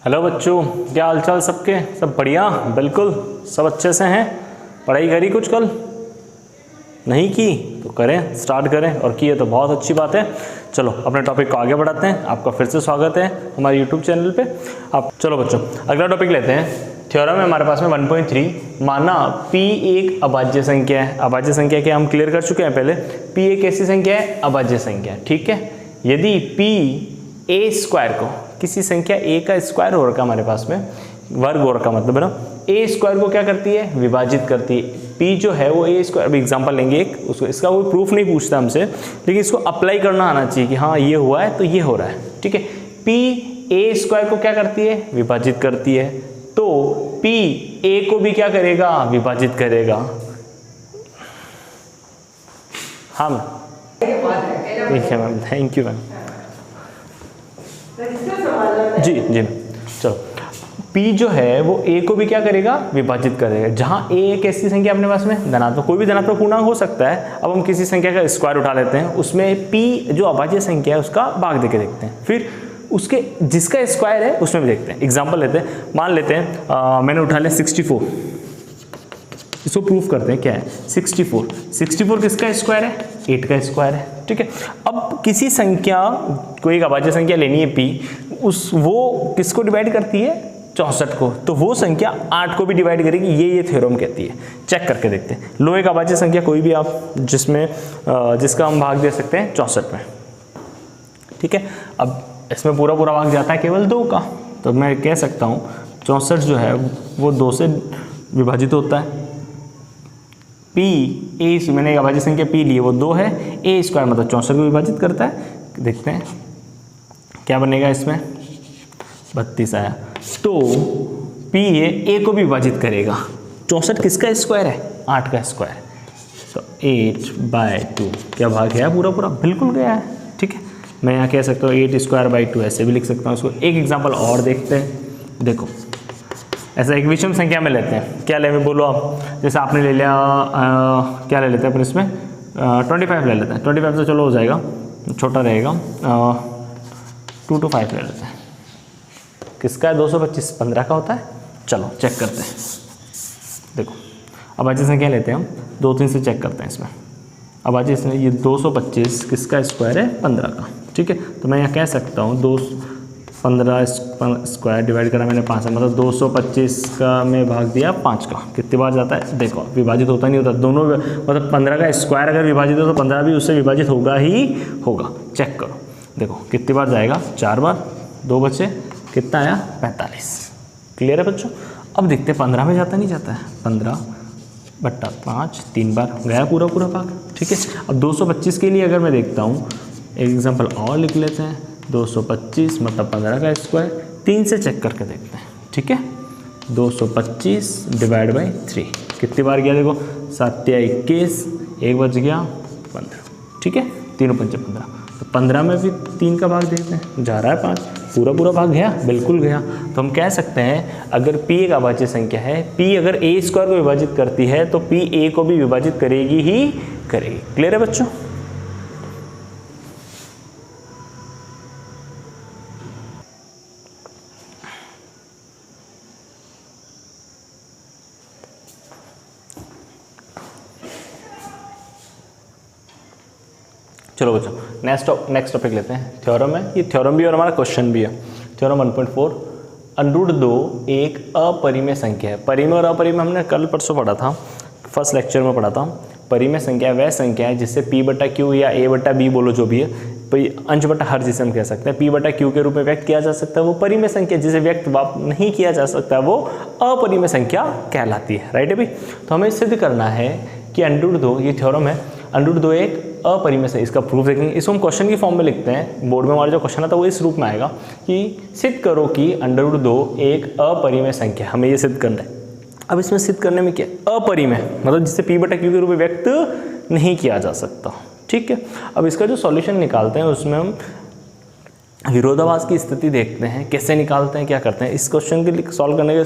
Hello बच्चों, क्या हालचाल सबके? सब बढ़िया? बिल्कुल सब अच्छे से हैं। पढ़ाई करी कुछ कल? नहीं की तो करें, स्टार्ट करें, और किए तो बहुत अच्छी बात है। चलो अपने टॉपिक को आगे बढ़ाते हैं। आपका फिर से स्वागत है हमारे यूट्यूब चैनल पे। आप चलो बच्चों अगला टॉपिक लेते हैं। थ्योरम है हमारे पास में 1.3। माना P एक अभाज्य संख्या है। अभाज्य संख्या क्या हम क्लियर कर चुके हैं पहले। P एक ऐसी संख्या है, अभाज्य संख्या, ठीक है। यदि P a स्क्वायर को, किसी संख्या a का स्क्वायर हो रखा हमारे पास में, वर्ग हो रखा मतलब है ना, a स्क्वायर को क्या करती है? विभाजित करती है। P जो है वो a स्क्वायर, अभी एग्जांपल लेंगे एक, उसको इसका कोई प्रूफ नहीं पूछता हमसे, लेकिन इसको अप्लाई करना आना चाहिए कि हाँ ये हुआ है तो ये हो रहा है, ठीक है। P a स्क्वायर को क्या करती है? विभाजित करती है। तो P a को भी क्या करेगा? विभाजित करेगा। हाँ मैम, ठीक है मैम, थैंक यू मैम। जी जी मैम। चलो P जो है वो a को भी क्या करेगा? विभाजित करेगा। जहाँ a एक ऐसी संख्या अपने पास में धनात्मक, कोई भी धनात्मक पूर्णांक हो सकता है। अब हम किसी संख्या का स्क्वायर उठा लेते हैं, उसमें P जो अभाज्य संख्या है उसका भाग देके देखते हैं, फिर उसके जिसका स्क्वायर है उसमें भी देखते हैं। एग्जाम्पल लेते हैं, मान लेते हैं मैंने उठा लिया 64। इसको प्रूफ करते हैं क्या है 64। 64 किसका स्क्वायर है? 8 का स्क्वायर है, ठीक है। अब किसी संख्या को, एक अभाज्य संख्या लेनी है P, वो किसको डिवाइड करती है? 64 को। तो वो संख्या 8 को भी डिवाइड करेगी, ये थ्योरम कहती है। चेक करके देखते हैं। लो एक अभाज्य संख्या कोई भी आप, जिसका हम भाग दे सकते हैं 64 में, ठीक है। अब इसमें पूरा भाग जाता है केवल 2 का, तो मैं कह सकता हूँ 64 जो है वो 2 से विभाजित होता है। P a, मैंने एक अभाज्य संख्या P ली है, वो 2 है। a स्क्वायर मतलब 64 को विभाजित करता है। देखते हैं क्या बनेगा इसमें, 32 आया। तो P a को भी विभाजित करेगा। 64 किसका स्क्वायर है? 8 का स्क्वायर। तो 8/2 क्या भाग गया? पूरा बिल्कुल गया है, ठीक है। मैं यहाँ कह सकता हूँ 8²/2, ऐसे भी लिख सकता हूँ इसको। एक एग्जाम्पल और देखते हैं। देखो ऐसा एक विषम संख्या में लेते हैं। क्या ले, बोलो आप। जैसे आपने ले लिया क्या ले लेते हैं अपन इसमें, 25 ले लेते हैं। 25 तो चलो हो जाएगा, छोटा रहेगा। 2 to 5 ले लेते हैं। किसका है? 225 15 का होता है। चलो चेक करते हैं। देखो अभाज्य संख्या लेते हैं हम, 2-3 से चेक करते हैं इसमें। अभाज्य इसमें ये 225 किसका स्क्वायर है? 15 का, ठीक है। तो मैं यहाँ कह सकता हूँ 15 स्क्वायर डिवाइड करा मैंने 5 मतलब 225 का मैं भाग दिया 5 का। कितनी बार जाता है? देखो विभाजित होता नहीं होता, दोनों मतलब 15 का स्क्वायर अगर विभाजित हो तो 15 भी उससे विभाजित होगा ही होगा। चेक करो, देखो कितनी बार जाएगा? 4 बार, 2 बचे, कितना आया? 45। क्लियर है बच्चों? अब देखते हैं 15 में जाता नहीं जाता है। 15/5 3 बार गया पूरा भाग, ठीक है। अब 225 के लिए अगर मैं देखता हूँ, एक एग्जाम्पल और लिख लेते हैं। 225 मतलब 15 का स्क्वायर, 3 से चेक करके देखते हैं, ठीक है। 225/3 कितनी बार गया? देखो 7 या 21, 1 बच गया 15, ठीक है। 3 पंचे 15, तो 15 में भी 3 का भाग देखते हैं, जा रहा है 5। पूरा भाग गया? बिल्कुल गया। तो हम कह सकते हैं अगर P एक अभाज्य संख्या है, P अगर a स्क्वायर को विभाजित करती है तो P a को भी विभाजित करेगी ही करेगी। क्लियर है बच्चों? चलो बच्चों नेक्स्ट टॉपिक लेते हैं। थ्योरम है, ये थ्योरम भी और हमारा क्वेश्चन भी है। थ्योरम 1.4, √2 एक अपरिमेय संख्या है। परिमेय और अपरिमेय हमने कल परसों पढ़ा था, फर्स्ट लेक्चर में पढ़ा था। परिमेय संख्या वह संख्या है जिससे P/Q या A/B बोलो जो भी है, अंश बटा हर जिसे हम कह सकते हैं, P/Q के रूप में व्यक्त किया जा सकता है। वो परिमेय संख्या जिसे व्यक्त नहीं किया जा सकता वो अपरिमेय संख्या कहलाती है। राइट है भाई? तो हमें सिद्ध करना है कि √2, ये थ्योरम है, √2 एक अपरिमेय संख्या। इसका प्रूफ देखेंगे। इसको हम क्वेश्चन की फॉर्म में लिखते हैं। बोर्ड में हमारा जो क्वेश्चन आता है वो इस रूप में आएगा कि सिद्ध करो कि √2 एक अपरिमेय संख्या। हमें ये सिद्ध करना है। अब इसमें सिद्ध करने में क्या? अपरिमेय मतलब जिससे P/Q के रूप में व्यक्त नहीं किया जा सकता, ठीक है। अब इसका जो सॉल्यूशन निकालते हैं उसमें हम विरोधाभास की स्थिति देखते हैं, कैसे निकालते हैं, क्या करते हैं। इस क्वेश्चन के सॉल्व करने का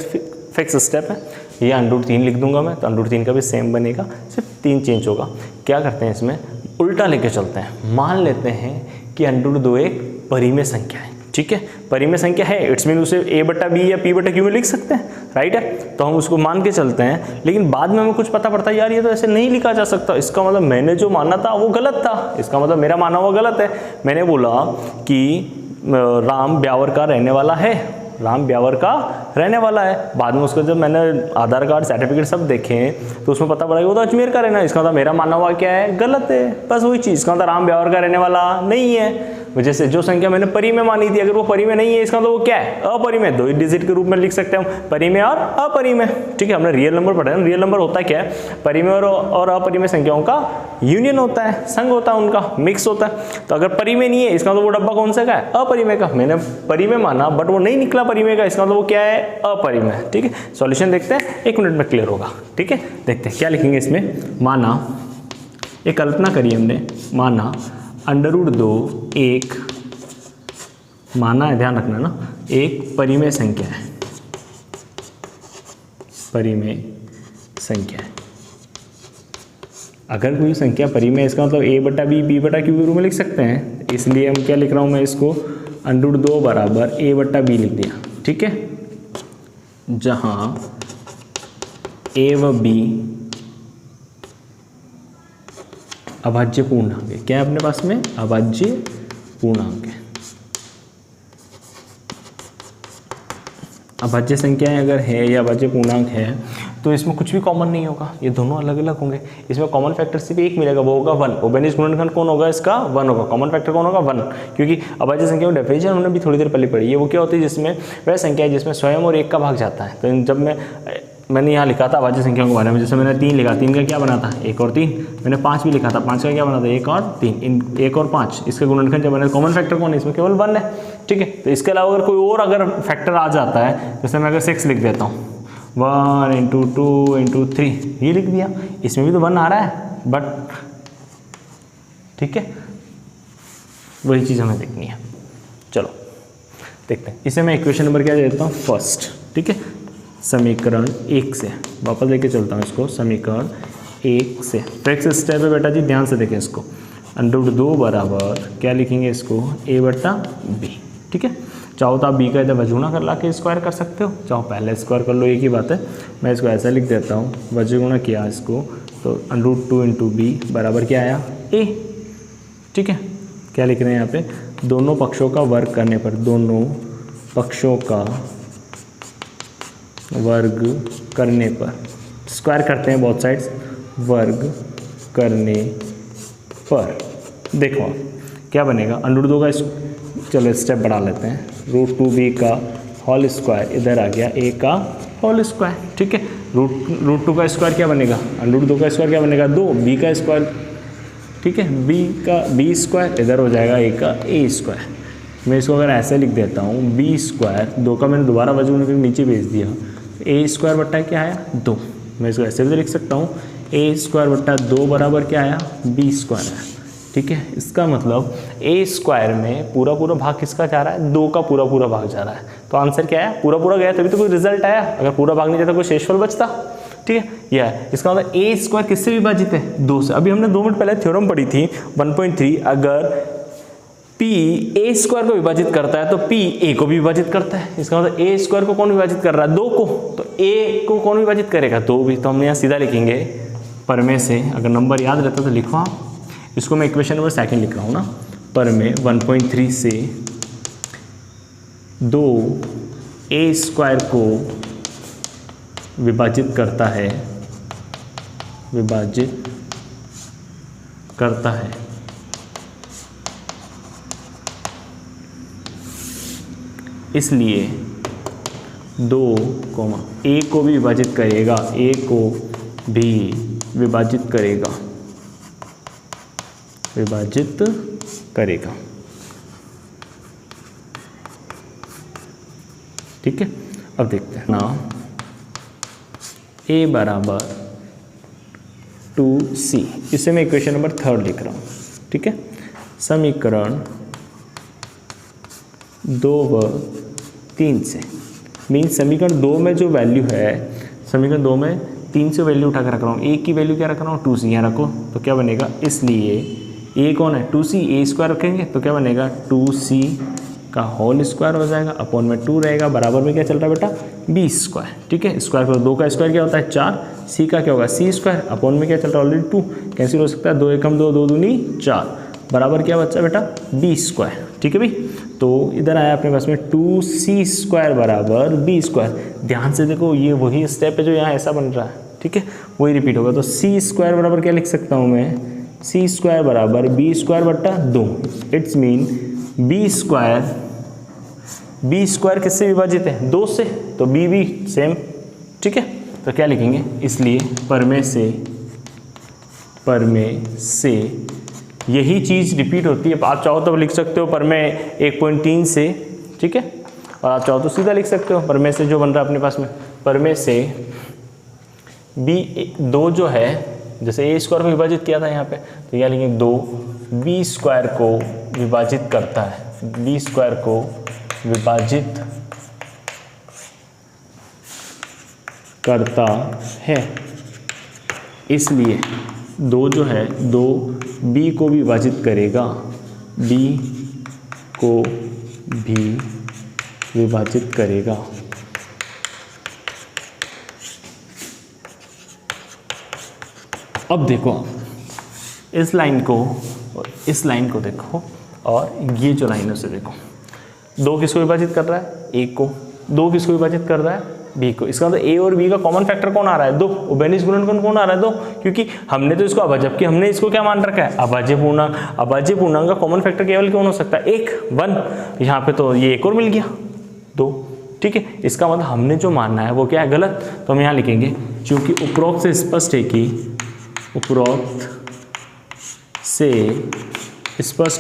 फिक्स स्टेप है, ये √3 लिख दूंगा मैं, तो √3 का भी सेम बनेगा, सिर्फ 3 चेंज होगा। क्या करते हैं इसमें, उल्टा लेके चलते हैं। मान लेते हैं कि √2 एक परिमेय संख्या है, ठीक है, परिमेय संख्या है, इट्स मीन उसे a बटा बी या p बटा q में लिख सकते हैं, राइट है, तो हम उसको मान के चलते हैं। लेकिन बाद में हमें कुछ पता पड़ता है यार ये तो ऐसे नहीं लिखा जा सकता, इसका मतलब मैंने जो माना था वो गलत था, इसका मतलब मेरा माना हुआ गलत है। मैंने बोला कि राम ब्यावर का रहने वाला है, राम ब्यावर का रहने वाला है, बाद में उसको जब मैंने आधार कार्ड सर्टिफिकेट सब देखे तो उसमें पता पड़ा कि वो तो अजमेर का रहना है, इसका मतलब मेरा माना हुआ क्या है, गलत है। बस वही चीज़, इसका मतलब राम ब्यावर का रहने वाला नहीं है। जैसे जो संख्या मैंने परिमेय मानी थी, अगर वो परिमेय नहीं है इसका मतलब वो क्या है, अपरिमेय। 2 डिजिट के रूप में लिख सकते हैं हम, परिमेय और अपरिमेय, ठीक है। हमने रियल नंबर पढ़ा है, रियल नंबर होता क्या है, परिमेय और अपरिमेय संख्याओं का यूनियन होता है, संग होता है, उनका मिक्स होता है। तो अगर परिमेय नहीं है इसका मतलब वो डब्बा कौन सा का है, अपरिमेय का। मैंने परिमेय माना बट वो नहीं निकला परिमेय का, इसका मतलब वो क्या है, अपरिमेय, ठीक है। सॉल्यूशन देखते हैं, 1 मिनट में क्लियर होगा, ठीक है। देखते हैं क्या लिखेंगे इसमें। माना, एक कल्पना करी हमने, माना √2 एक, माना है, ध्यान रखना ना, एक परिमेय संख्या है, परिमेय संख्या है। अगर कोई संख्या परिमेय, इसका मतलब a बटा बी p बटा q के रूप में लिख सकते हैं, इसलिए हम क्या लिख रहा हूँ मैं इसको, √2 बराबर a बटा b लिख दिया, ठीक है। जहाँ a व b अभाज्य पूर्णांक है, क्या है अपने पास में, अभाज्य पूर्णांक है। अभाज्य संख्याएं अगर है या अभाज्य पूर्णांक है तो इसमें कुछ भी कॉमन नहीं होगा, ये दोनों अलग अलग होंगे। इसमें कॉमन फैक्टर सिर्फ एक मिलेगा, वो होगा 1। ओबेनिस गुणनखंड कौन होगा इसका, 1 होगा। कॉमन फैक्टर कौन होगा, 1, क्योंकि अभाज्य संख्या में डेफिनेशन हमने भी थोड़ी देर पहले पढ़ी है। वो क्या होती है, जिसमें वह संख्या है जिसमें स्वयं और 1 का भाग जाता है। तो जब मैंने यहाँ लिखा था अभाज्य संख्याओं के बारे में, जैसे मैंने 3 लिखा, 3 का क्या बना था, 1 और 3। मैंने 5 भी लिखा था, 5 का क्या बना था, 1 और 3। इन 1 और 5 इसके गुणनखंड जब मैंने, कॉमन फैक्टर कौन है इसमें, केवल 1 है, ठीक है। तो इसके अलावा अगर कोई और अगर फैक्टर आ जाता है, जैसे मैं अगर 6 लिख देता हूँ, 1 × 2 × 3 ये लिख दिया, इसमें भी तो 1 आ रहा है, बट ठीक है, वही चीज़ हमें देखनी है। चलो देखते हैं, इसे मैं इक्वेशन नंबर क्या देता हूँ, फर्स्ट, ठीक है। समीकरण 1 से वापस लेके चलता हूँ इसको, समीकरण 1 से। नेक्स्ट स्टेप है बेटा जी, ध्यान से देखें इसको, √2 बराबर क्या लिखेंगे इसको, a बटा b, ठीक है। चाहो तो आप b का इधर वजूना कर ला के स्क्वायर कर सकते हो, चाहो पहले स्क्वायर कर लो, एक ही बात है। मैं इसको ऐसा लिख देता हूँ, वजूना किया इसको, तो √2 × b बराबर क्या आया, a, ठीक है। क्या लिख रहे हैं यहाँ पे, दोनों पक्षों का वर्ग करने पर, दोनों पक्षों का वर्ग करने पर, स्क्वायर करते हैं बोथ साइड्स, वर्ग करने पर देखो क्या बनेगा, √2 का, चलो स्टेप बढ़ा लेते हैं, √2b का होल स्क्वायर इधर आ गया, a का होल स्क्वायर, ठीक है। √2 का स्क्वायर क्या बनेगा, √2 का स्क्वायर क्या बनेगा, 2, b का स्क्वायर, ठीक है, b का b स्क्वायर इधर हो जाएगा, a का a स्क्वायर। मैं इसको अगर ऐसे लिख देता हूँ, b स्क्वायर, 2 का मैंने दोबारा वजून करके नीचे भेज दिया, a स्क्वायर बट्टा क्या आया, 2। मैं इसको ऐसे भी लिख सकता हूँ, a स्क्वायर बट्टा 2 बराबर क्या आया, b स्क्वायर है, ठीक है। इसका मतलब a स्क्वायर में पूरा पूरा भाग किसका जा रहा है, 2 का पूरा पूरा भाग जा रहा है। तो आंसर क्या है, पूरा पूरा गया तभी तो कोई रिजल्ट आया, अगर पूरा भाग नहीं जाता कोई शेषफल बचता, ठीक है। यह है इसका मतलब a स्क्वायर किससे विभाजित है, 2 से। अभी हमने 2 मिनट पहले थ्योरम पढ़ी थी 1.3, अगर p a स्क्वायर को विभाजित करता है तो p a को भी विभाजित करता है। इसका मतलब a स्क्वायर को कौन विभाजित कर रहा है, 2 को, तो a को कौन विभाजित करेगा, 2 भी। तो हमने यहाँ सीधा लिखेंगे परमेय से, अगर नंबर याद रहता तो लिखो आप, इसको मैं इक्वेशन नंबर 2 लिख रहा हूँ ना, परमेय 1.3 से 2 a स्क्वायर को विभाजित करता है, विभाजित करता है। इसलिए 2, a को भी विभाजित करेगा, a को भी विभाजित करेगा, विभाजित करेगा, ठीक है। अब देखते हैं ना, a बराबर 2c, इसे मैं इक्वेशन नंबर 3 लिख रहा हूँ, ठीक है। समीकरण 2 व 3 से, मीन्स समीकरण 2 में जो वैल्यू है, समीकरण 2 में 3 से वैल्यू उठा कर रख रहा हूँ, a की वैल्यू क्या रख रहा हूँ, 2c यहाँ रखो, तो क्या बनेगा, इसलिए a कौन है, 2c, a स्क्वायर रखेंगे तो क्या बनेगा, 2c का होल स्क्वायर हो जाएगा, अपॉन में 2 रहेगा, बराबर में क्या चल रहा है बेटा, बी स्क्वायर। ठीक है, स्क्वायर करो, 2 का स्क्वायर क्या होता है 4, सी का क्या होगा सी स्क्वायर, अपॉन में क्या चल रहा है ऑलरेडी 2, कैंसिल हो सकता है, 2 एकम 2, 2 दूनी 4, बराबर क्या बच्चा बेटा बी स्क्वायर। ठीक है भाई, तो इधर आया अपने पास में 2c स्क्वायर बराबर बी स्क्वायर। ध्यान से देखो, ये वही स्टेप है जो यहाँ ऐसा बन रहा है। ठीक है, वही रिपीट होगा। तो c स्क्वायर बराबर क्या लिख सकता हूँ मैं, c स्क्वायर बराबर बी स्क्वायर बट्टा 2। इट्स मीन बी स्क्वायर किससे विभाजित है, 2 से, तो बी भी सेम। ठीक है, तो क्या लिखेंगे, इसलिए पर में से यही चीज़ रिपीट होती है। आप चाहो तो लिख सकते हो पर में 1.3 से, ठीक है, और आप चाहो तो सीधा लिख सकते हो पर में से जो बन रहा है अपने पास में, पर में से b 2 जो है, जैसे a स्क्वायर को विभाजित किया था यहाँ पे, तो यहाँ लिखेंगे 2 b स्क्वायर को विभाजित करता है, b स्क्वायर को विभाजित करता है, इसलिए 2 जो है 2 b को भी विभाजित करेगा, b को भी विभाजित करेगा। अब देखो इस लाइन को और इस लाइन को देखो, और ये जो लाइन है उसे देखो, 2 किसको विभाजित कर रहा है, a को, 2 किसको विभाजित कर रहा है, b को। इसका मतलब a और b का कॉमन फैक्टर कौन आ रहा है, 2। उभयनिष्ठ गुणनखंड कौन आ रहा है, 2, क्योंकि हमने तो इसको अभाज्य, जबकि हमने इसको क्या मान रखा है, अभाज्य पूर्णांक। अभाज्य पूर्णांक का कॉमन फैक्टर केवल कौन हो सकता है, 1, 1। यहाँ पे तो ये 1 और मिल गया, 2। ठीक है, इसका मतलब हमने जो मानना है वो क्या है, गलत। तो हम यहाँ लिखेंगे, चूंकि उपरोक्त से स्पष्ट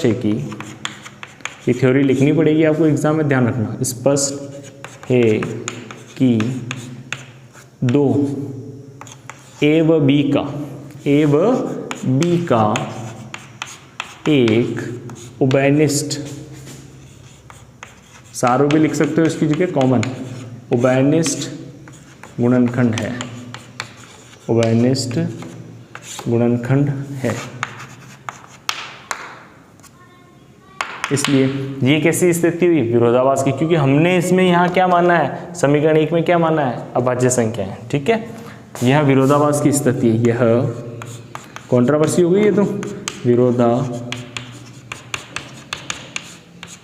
है कि ये थ्योरी लिखनी पड़ेगी आपको एग्जाम में, ध्यान रखना, स्पष्ट है कि 2 a व b का एक उभयनिष्ठ, सारो भी लिख सकते हो इसकी जगह, कॉमन उभयनिष्ठ गुणनखंड है, उभयनिष्ठ गुणनखंड है। इसलिए ये कैसी स्थिति हुई, विरोधाभास की, क्योंकि हमने इसमें यहाँ क्या माना है, समीकरण 1 में क्या माना है, अभाज्य संख्या है। ठीक है, यह विरोधाभास की स्थिति है, यह कंट्रोवर्सी हो गई है, तो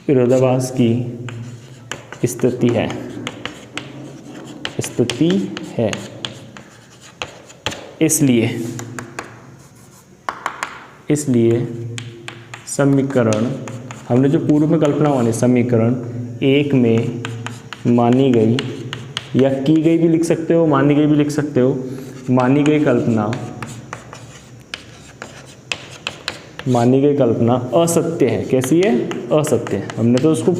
विरोधाभास की स्थिति है। इसलिए समीकरण, हमने जो पूर्व में कल्पना मानी, समीकरण 1 में मानी गई या की गई भी लिख सकते हो, मानी गई भी लिख सकते हो, मानी गई कल्पना असत्य है। कैसी है, असत्य है। हमने तो उसको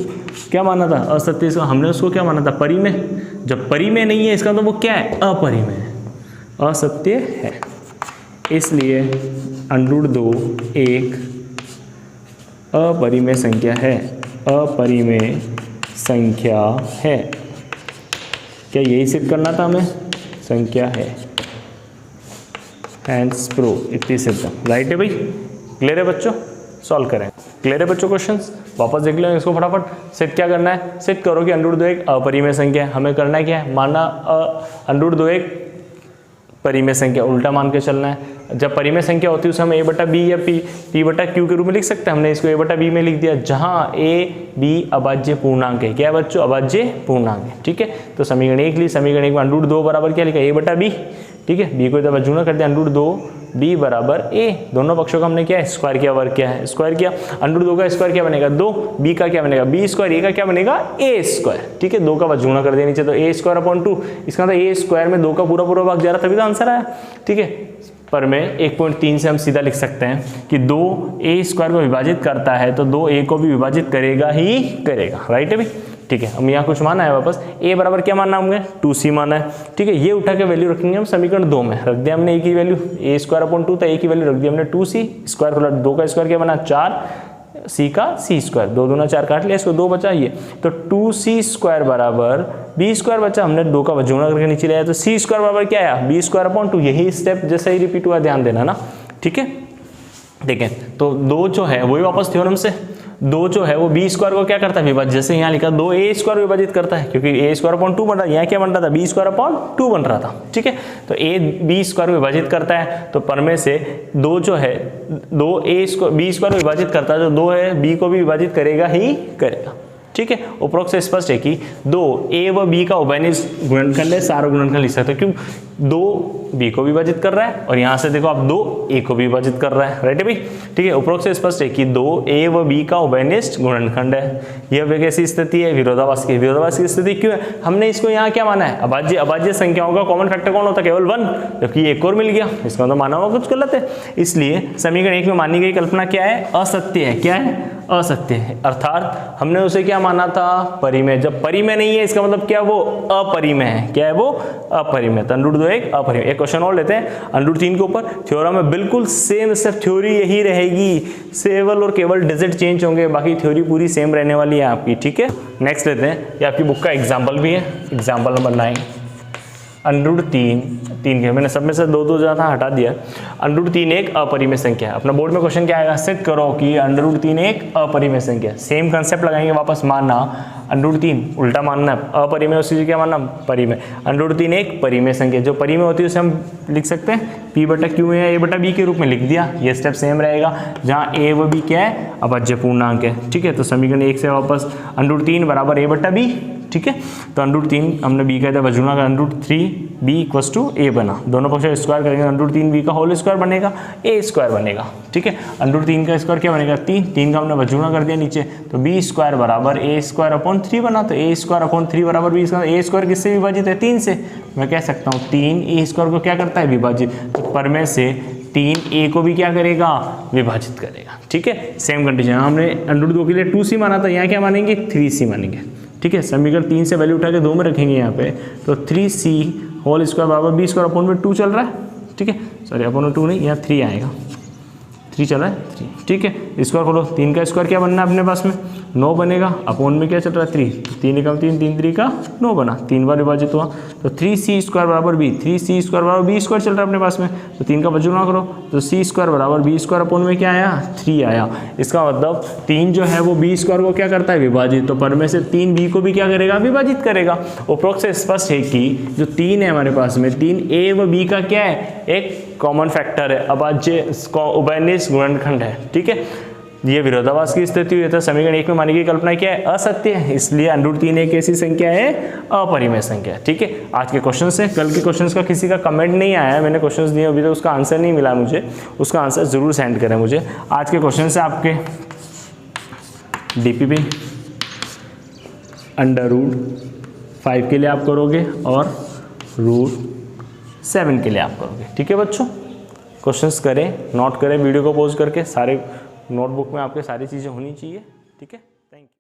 क्या माना था, असत्य। हमने उसको क्या माना था, परिमेय। जब परिमेय नहीं है इसका तो वो क्या है, अपरिमेय है, असत्य है। इसलिए √2 एक अपरिमेय संख्या है, अपरिमेय संख्या है। क्या यही सिद्ध करना था हमें, संख्या है, हैंड्स प्रो, इतनी सिद्ध, राइट है भाई। क्लियर है बच्चों, सॉल्व करें। क्लियर है बच्चों, क्वेश्चंस वापस देख लो इसको फटाफट। सिद्ध क्या करना है, सिद्ध करो कि √2 एक अपरिमेय संख्या है। हमें करना क्या है, माना √2 एक परिमेय संख्या, उल्टा मान के चलना है। जब परिमेय संख्या होती है उसे हम a/b या p/q के रूप में लिख सकते हैं। हमने इसको a/b में लिख दिया, जहां a b अभाज्य पूर्णांक है। क्या है बच्चों, अभाज्य पूर्णांक है। ठीक है, तो समीकरण 1 ली, समीकरण 1 में √2 बराबर क्या लिखा, a/b। ठीक है, b को जब अजूना कर दिया, √2 b बराबर a, दोनों पक्षों का हमने क्या है, स्क्वायर किया, वर्ग किया है, स्क्वायर किया। √2 का स्क्वायर क्या बनेगा, 2, b का क्या बनेगा, b स्क्वायर, a का क्या बनेगा, a स्क्वायर। ठीक है, 2 का अजूना कर दिया नीचे, तो a स्क्वायर अपॉन 2, इसका मतलब a स्क्वायर में 2 का पूरा भाग जा रहा, तभी तो आंसर आया। ठीक है, पर में 1.3 से हम सीधा लिख सकते हैं कि 2 a स्क्वायर को विभाजित करता है तो 2 a को भी विभाजित करेगा ही करेगा, राइट है भाई। ठीक है, हम यहाँ कुछ माना है वापस, a बराबर क्या माना हमने, 2c माना है। ठीक है, ये उठा के वैल्यू रखेंगे हम समीकरण 2 में, रख दिया हमने a की वैल्यू, a स्क्वायर अपॉन 2 था, a की वैल्यू रख दिया हमने 2c स्क्वायर, 2 का स्क्वायर क्या बना 4, c का c स्क्वायर, 2 दूना 4 काट लिया, इसको 2 बचा ये, तो 2c स्क्वायर बराबर b स्क्वायर बचा, हमने 2 का वजूना करके नीचे ले आया, तो c स्क्वायर बराबर क्या आया, b स्क्वायर अपॉन 2। यही स्टेप जैसे ही रिपीट हुआ, ध्यान देना ना। ठीक है, देखें तो 2 जो है वही वापस थ्योरम से 2 जो है वो बी स्क्वायर को क्या करता है विभाजित, जैसे यहाँ लिखा 2 ए स्क्वायर विभाजित करता है, क्योंकि ए स्क्वायर अपॉन 2 बन रहा है, यहाँ क्या बन रहा था बी स्क्वायर अपॉन 2 बन रहा था, ठीक है। तो ए बी स्क्वायर विभाजित करता है, तो पर में से 2 जो है 2 ए स्क्वायर बी स्क्वायर विभाजित करता है, जो 2 है बी को भी विभाजित करेगा ही करेगा, ठीक है। उपरोक्त से स्पष्ट है कि 2 ए व बी का उभयनिष्ठ गुणनखंड है, सारा गुणनखंड लिख सकते हो, क्यों 2 बी को विभाजित कर रहा है और यहाँ से देखो आप 2 ए को भी विभाजित कर रहा है, राइट है भाई, ठीक है। उपरोक्त से स्पष्ट है कि 2 ए व बी का उभयनिष्ठ गुणनखंड है। यह कैसी स्थिति है, विरोधाभास की। विरोधाभास की स्थिति क्यों है, हमने इसको यहाँ क्या माना है, अभाज्य संख्याओं का कॉमन फैक्टर कौन होता है, केवल 1, जबकि एक और मिल गया, इसका मतलब माना हुआ कुछ गलत है। इसलिए समीकरण 1 में मानी गई कल्पना क्या है, असत्य है। क्या है, असत्य है, अर्थात हमने उसे क्या माना था, परिमेय। जब परिमेय नहीं है इसका मतलब क्या, वो अपरिमेय है। क्या है वो, अपरिमेय। तो √2 एक अपरिमेय। एक क्वेश्चन और लेते हैं √3 के ऊपर। थ्योरम में बिल्कुल सेम, सिर्फ थ्योरी यही रहेगी, केवल और केवल डिजिट चेंज होंगे, बाकी थ्योरी पूरी सेम रहने वाली है आपकी, ठीक है। नेक्स्ट लेते हैं, ये आपकी बुक का एग्जाम्पल भी है, एग्जाम्पल नंबर 9। √3 के मैंने सब में से 2 जो था हटा दिया। √3 एक अपरिमेय संख्या है। अपना बोर्ड में क्वेश्चन क्या आएगा, सिद्ध करो कि √3 एक अपरिमेय संख्या है। सेम कंसेप्ट लगाएंगे वापस, मानना √3 उल्टा मानना, अपरिमेय उसी से क्या मानना, परिमेय। √3 एक परिमेय संख्या, जो परिमेय होती है उसे हम लिख सकते हैं P/Q या A/B के रूप में लिख दिया। ये स्टेप सेम रहेगा, जहाँ A व B क्या है, अभाज्य पूर्णांक है, ठीक है। तो समीकरण 1 से वापस √3 बराबर A/B, ठीक है। तो √3 हमने b का था वजूना का, √3b = a बना, दोनों पक्षों स्क्वायर करेंगे, √3b का होल स्क्वायर बनेगा, a स्क्वायर बनेगा, ठीक है। √3 का स्क्वायर क्या बनेगा, 3 का हमने वजूना कर दिया नीचे, तो b स्क्वायर बराबर a स्क्वायर अपॉन 3 बना। तो a स्क्वायर अपॉन 3 बराबर b स्क्वायर, a स्क्वायर किससे विभाजित है, 3 से। मैं कह सकता हूँ 3 a स्क्वायर को क्या करता है, विभाजित। तो पर में से 3 a को भी क्या करेगा, विभाजित करेगा, ठीक है। सेम कंडीशन, हमने √2 के लिए 2c माना था, यहाँ क्या मानेंगे, 3c मानेंगे, ठीक है। समीकरण 3 से वैल्यू उठा के 2 में रखेंगे यहाँ पे, तो 3c होल स्क्वायर बराबर b स्क्वायर अपॉन में 2 चल रहा है, ठीक है। सॉरी अपॉन में 2 नहीं, यहाँ 3 आएगा, 3 चल रहा है 3, ठीक है। स्क्वायर खोलो, 3 का स्क्वायर क्या बनना है अपने पास में, 9 बनेगा, अपॉन में क्या चल रहा है 3, 3 एकम 3, 3 3 का 9 बना, 3 बार विभाजित हुआ। तो 3c स्क्वायर बराबर b, 3c स्क्वायर बराबर b स्क्वायर चल रहा है अपने पास में, तो 3 का वजूना करो, तो c स्क्वायर बराबर b स्क्वायर अपॉन में क्या आया, 3 आया। इसका मतलब 3 जो है वो b स्क्वायर को क्या करता है, विभाजित। तो पर में से 3 b को भी क्या करेगा, विभाजित करेगा। उपरोक्त से स्पष्ट है कि जो 3 है हमारे पास में, 3 a व b का क्या है, एक कॉमन फैक्टर है, अभाज्य उभयनिष्ठ गुणनखंड है, ठीक है। ये विरोधाभास की स्थिति हुई, तो समीकरण 1 में मानी गई कल्पना क्या है, असत्य है। इसलिए √3 एक ऐसी संख्या है, अपरिमेय संख्या है, ठीक है। आज के क्वेश्चन से, कल के क्वेश्चंस का किसी का कमेंट नहीं आया है, मैंने क्वेश्चंस दिए अभी तक, उसका आंसर नहीं मिला मुझे, उसका आंसर जरूर सेंड करें मुझे। आज के क्वेश्चन से आपके DPP √5 के लिए आप करोगे और √7 के लिए आप करोगे, ठीक है बच्चों। क्वेश्चंस करें, नोट करें, वीडियो को पॉज करके, सारे नोटबुक में आपके सारी चीज़ें होनी चाहिए, ठीक है।